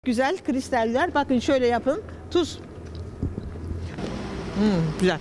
Güzel kristaller. Bakın şöyle yapın. Tuz. Güzel.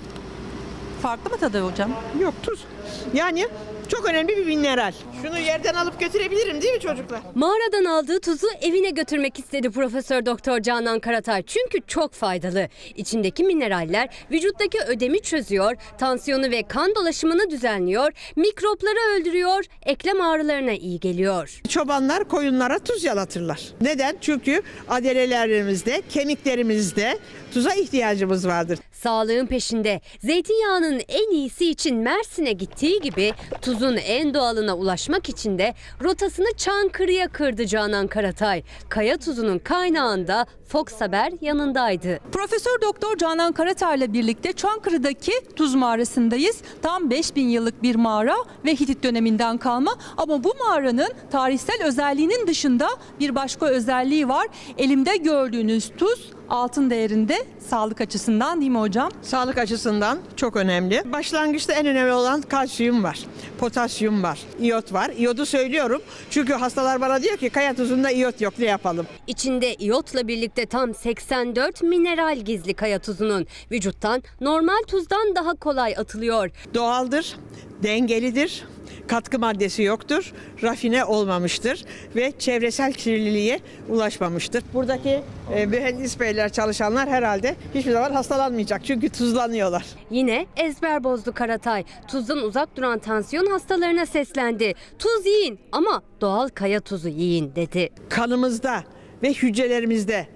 Farklı mı tadı hocam? Yok tuz. Yani çok önemli bir mineral. Şunu yerden alıp götürebilirim değil mi çocuklar? Mağaradan aldığı tuzu evine götürmek istedi Profesör Doktor Canan Karatay. Çünkü çok faydalı. İçindeki mineraller vücuttaki ödemi çözüyor, tansiyonu ve kan dolaşımını düzenliyor, mikropları öldürüyor, eklem ağrılarına iyi geliyor. Çobanlar koyunlara tuz yalatırlar. Neden? Çünkü adelelerimizde, kemiklerimizde tuza ihtiyacımız vardır. Sağlığın peşinde. Zeytinyağının en iyisi için Mersin'e gittiği gibi tuzun en doğalına ulaşmak için de rotasını Çankırı'ya kırdı Canan Karatay. Kaya tuzunun kaynağında Fox Haber yanındaydı. Profesör Doktor Canan Karatay'la birlikte Çankırı'daki Tuz Mağarası'ndayız. Tam 5000 yıllık bir mağara ve Hitit döneminden kalma. Ama bu mağaranın tarihsel özelliğinin dışında bir başka özelliği var. Elimde gördüğünüz tuz altın değerinde, sağlık açısından değil mi hocam? Sağlık açısından çok önemli. Başlangıçta en önemli olan kalsiyum var, potasyum var, iyot var. İyodu söylüyorum çünkü hastalar bana diyor ki kaya tuzunda iyot yok, ne yapalım? İçinde iyotla birlikte tam 84 mineral gizli kaya tuzunun. Vücuttan normal tuzdan daha kolay atılıyor. Doğaldır, dengelidir, katkı maddesi yoktur, rafine olmamıştır ve çevresel kirliliğe ulaşmamıştır. Buradaki mühendis beyler, çalışanlar herhalde hiçbir zaman hastalanmayacak çünkü tuzlanıyorlar. Yine ezber bozdu Karatay. Tuzdan uzak duran tansiyon hastalarına seslendi. Tuz yiyin ama doğal kaya tuzu yiyin dedi. Kanımızda ve hücrelerimizde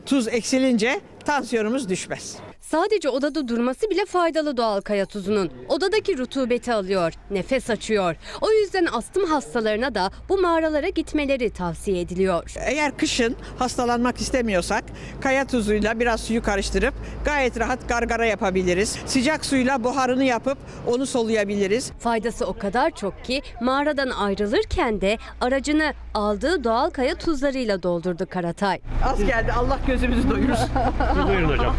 tuz eksilince tansiyonumuz düşmez. Sadece odada durması bile faydalı doğal kaya tuzunun. Odadaki rutubeti alıyor, nefes açıyor. O yüzden astım hastalarına da bu mağaralara gitmeleri tavsiye ediliyor. Eğer kışın hastalanmak istemiyorsak kaya tuzuyla biraz suyu karıştırıp gayet rahat gargara yapabiliriz. Sıcak suyla buharını yapıp onu soluyabiliriz. Faydası o kadar çok ki mağaradan ayrılırken de aracını aldığı doğal kaya tuzlarıyla doldurdu Karatay. Az geldi, Allah gözümüzü doyursun. Buyurun hocam.